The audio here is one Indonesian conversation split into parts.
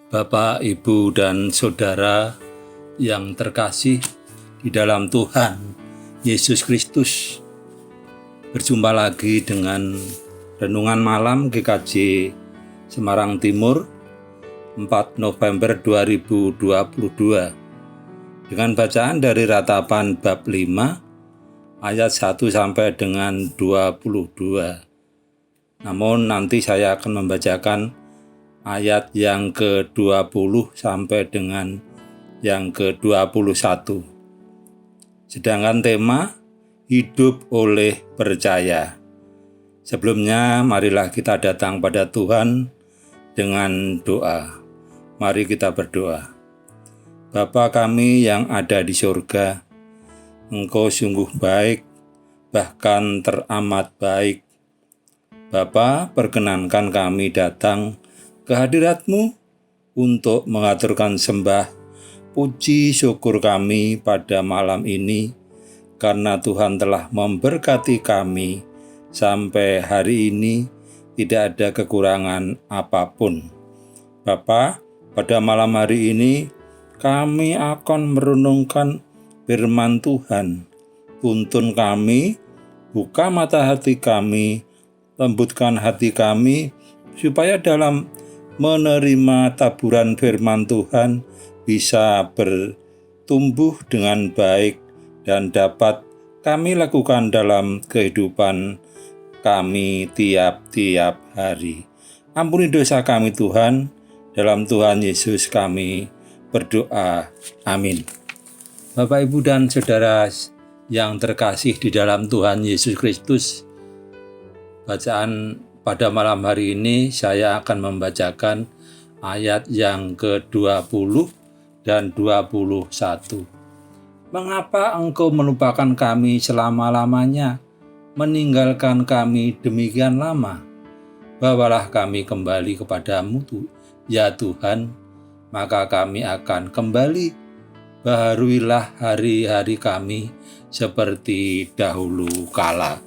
Bapak, Ibu, dan Saudara yang terkasih di dalam Tuhan Yesus Kristus, berjumpa lagi dengan Renungan Malam GKJ Semarang Timur 4 November 2022 dengan bacaan dari Ratapan bab 5 ayat 1 sampai dengan 22. Namun nanti saya akan membacakan ayat yang ke-20 sampai dengan yang ke-21. Sedangkan tema hidup oleh percaya. Sebelumnya marilah kita datang pada Tuhan dengan doa. Mari kita berdoa. Bapa kami yang ada di surga, Engkau sungguh baik, bahkan teramat baik. Bapa, perkenankan kami datang ke hadirat-Mu untuk mengaturkan sembah, puji syukur kami pada malam ini, karena Tuhan telah memberkati kami sampai hari ini tidak ada kekurangan apapun. Bapa, pada malam hari ini kami akan merenungkan firman Tuhan. Tuntun kami, buka mata hati kami, lembutkan hati kami, supaya dalam menerima taburan firman Tuhan bisa bertumbuh dengan baik dan dapat kami lakukan dalam kehidupan kami tiap-tiap hari. Ampuni dosa kami Tuhan, dalam Tuhan Yesus kami berdoa. Amin. Bapak, Ibu, dan Saudara yang terkasih di dalam Tuhan Yesus Kristus, bacaan pada malam hari ini saya akan membacakan ayat yang ke-20 dan 21. Mengapa engkau melupakan kami selama-lamanya, meninggalkan kami demikian lama? Bawalah kami kembali kepadamu, ya Tuhan, maka kami akan kembali. Baharuilah hari-hari kami seperti dahulu kala.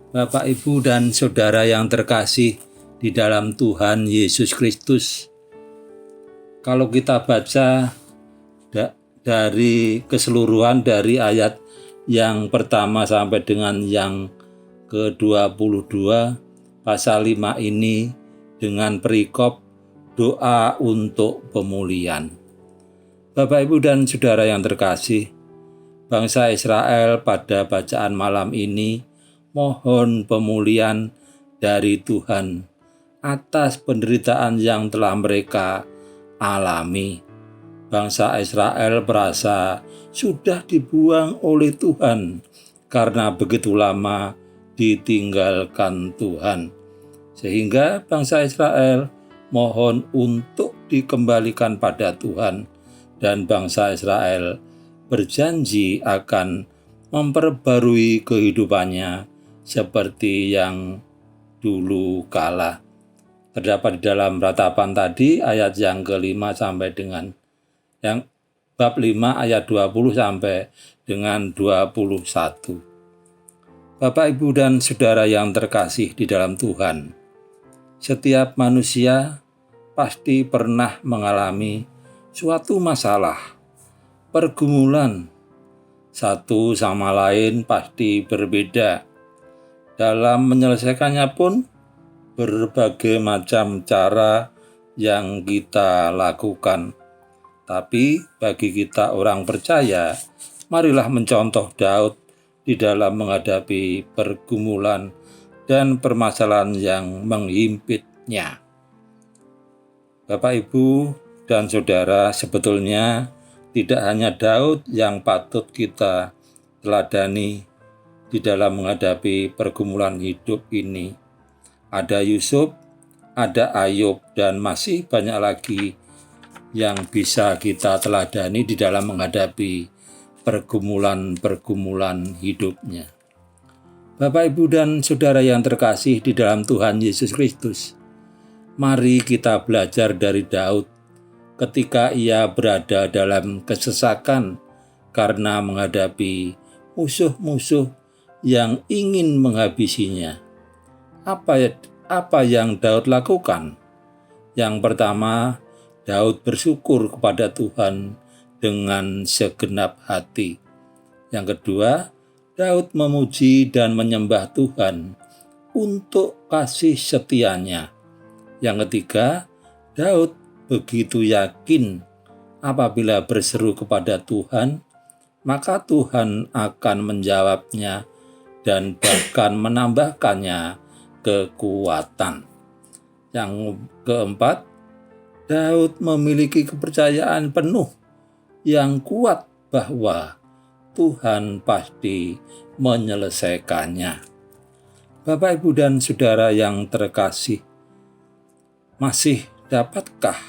Bapak, Ibu, dan Saudara yang terkasih di dalam Tuhan Yesus Kristus, kalau kita baca dari keseluruhan dari ayat yang pertama sampai dengan yang ke-22, pasal 5 ini dengan perikop doa untuk pemulihan. Bapak, Ibu, dan Saudara yang terkasih, bangsa Israel pada bacaan malam ini mohon pemulihan dari Tuhan atas penderitaan yang telah mereka alami. Bangsa Israel merasa sudah dibuang oleh Tuhan karena begitu lama ditinggalkan Tuhan. Sehingga bangsa Israel mohon untuk dikembalikan pada Tuhan, dan bangsa Israel berjanji akan memperbarui kehidupannya seperti yang dulu kala. Terdapat di dalam ratapan tadi ayat yang ke-5 sampai dengan yang bab 5 ayat 20 sampai dengan 21. Bapak, Ibu, dan Saudara yang terkasih di dalam Tuhan, setiap manusia pasti pernah mengalami suatu masalah, pergumulan. Satu sama lain pasti berbeda. Dalam menyelesaikannya pun berbagai macam cara yang kita lakukan. Tapi bagi kita orang percaya, marilah mencontoh Daud di dalam menghadapi pergumulan dan permasalahan yang menghimpitnya. Bapak, Ibu, dan Saudara, sebetulnya tidak hanya Daud yang patut kita teladani di dalam menghadapi pergumulan hidup ini. Ada Yusuf, ada Ayub, dan masih banyak lagi yang bisa kita teladani di dalam menghadapi pergumulan-pergumulan hidupnya. Bapak, Ibu, dan Saudara yang terkasih di dalam Tuhan Yesus Kristus, mari kita belajar dari Daud ketika ia berada dalam kesesakan karena menghadapi musuh-musuh yang ingin menghabisinya. Apa yang Daud lakukan? Yang pertama, Daud bersyukur kepada Tuhan dengan segenap hati. Yang kedua, Daud memuji dan menyembah Tuhan untuk kasih setianya. Yang ketiga, Daud begitu yakin apabila berseru kepada Tuhan, maka Tuhan akan menjawabnya dan bahkan menambahkannya kekuatan. Yang keempat, Daud memiliki kepercayaan penuh yang kuat bahwa Tuhan pasti menyelesaikannya. Bapak, Ibu, dan Saudara yang terkasih, masih dapatkah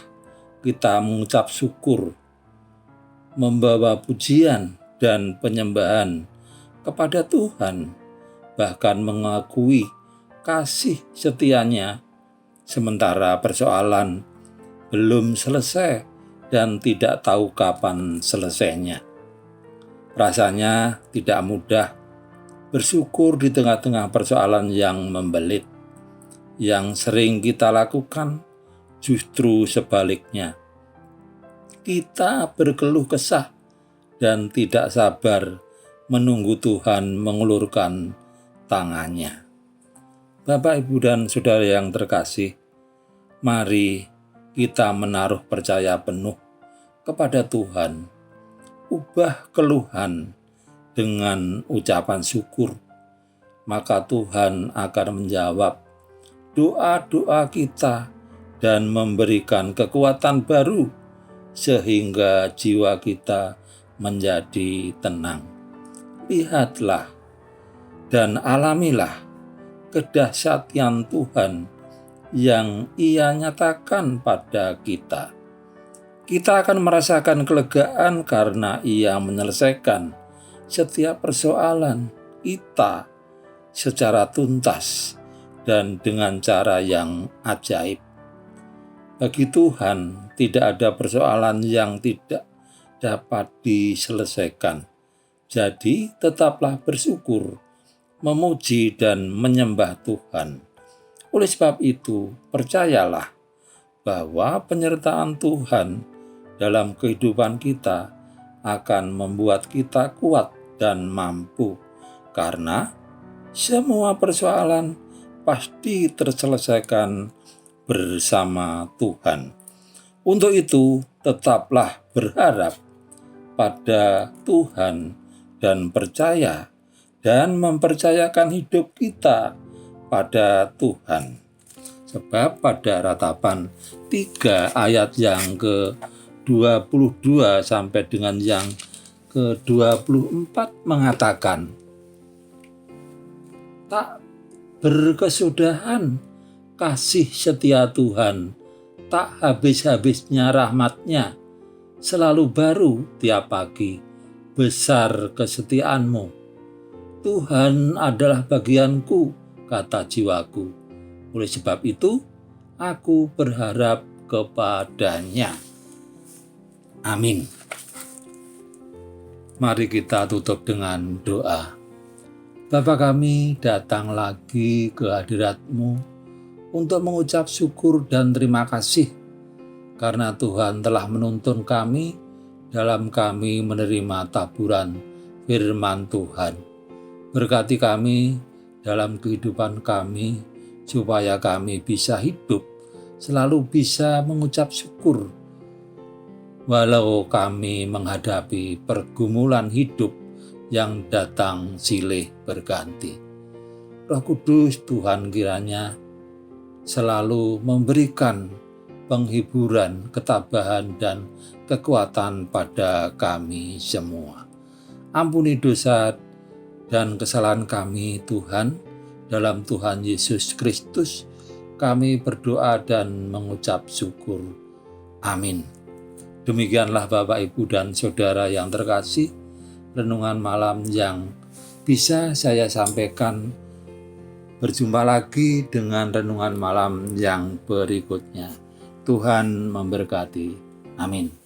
kita mengucap syukur, membawa pujian dan penyembahan kepada Tuhan, bahkan mengakui kasih setianya, sementara persoalan belum selesai dan tidak tahu kapan selesainya? Rasanya tidak mudah bersyukur di tengah-tengah persoalan yang membelit. Yang sering kita lakukan justru sebaliknya. Kita berkeluh kesah dan tidak sabar menunggu Tuhan mengulurkan tangannya. Bapak, Ibu, dan Saudara yang terkasih, mari kita menaruh percaya penuh kepada Tuhan. Ubah keluhan dengan ucapan syukur, maka Tuhan akan menjawab doa-doa kita dan memberikan kekuatan baru sehingga jiwa kita menjadi tenang. Lihatlah dan alamilah kedahsyatan Tuhan yang Ia nyatakan pada kita. Kita akan merasakan kelegaan karena Ia menyelesaikan setiap persoalan kita secara tuntas dan dengan cara yang ajaib. Bagi Tuhan, tidak ada persoalan yang tidak dapat diselesaikan. Jadi, tetaplah bersyukur, memuji dan menyembah Tuhan. Oleh sebab itu, percayalah bahwa penyertaan Tuhan dalam kehidupan kita akan membuat kita kuat dan mampu, karena semua persoalan pasti terselesaikan bersama Tuhan. Untuk itu, tetaplah berharap pada Tuhan dan percaya dan mempercayakan hidup kita pada Tuhan. Sebab pada Ratapan 3 ayat yang ke-22 sampai dengan yang ke-24 mengatakan, tak berkesudahan kasih setia Tuhan, tak habis-habisnya rahmat-Nya, selalu baru tiap pagi, besar kesetiaan-Mu. Tuhan adalah bagianku, kata jiwaku. Oleh sebab itu, aku berharap kepada-Nya. Amin. Mari kita tutup dengan doa. Bapa kami datang lagi ke hadirat-Mu untuk mengucap syukur dan terima kasih karena Tuhan telah menuntun kami dalam kami menerima taburan firman Tuhan. Berkati kami dalam kehidupan kami supaya kami bisa hidup, selalu bisa mengucap syukur walau kami menghadapi pergumulan hidup yang datang silih berganti. Roh Kudus Tuhan kiranya selalu memberikan penghiburan, ketabahan, dan kekuatan pada kami semua. Ampuni dosa dan kesalahan kami Tuhan, dalam Tuhan Yesus Kristus kami berdoa dan mengucap syukur. Amin. Demikianlah Bapak, Ibu, dan Saudara yang terkasih, renungan malam yang bisa saya sampaikan. Berjumpa lagi dengan renungan malam yang berikutnya. Tuhan memberkati. Amin.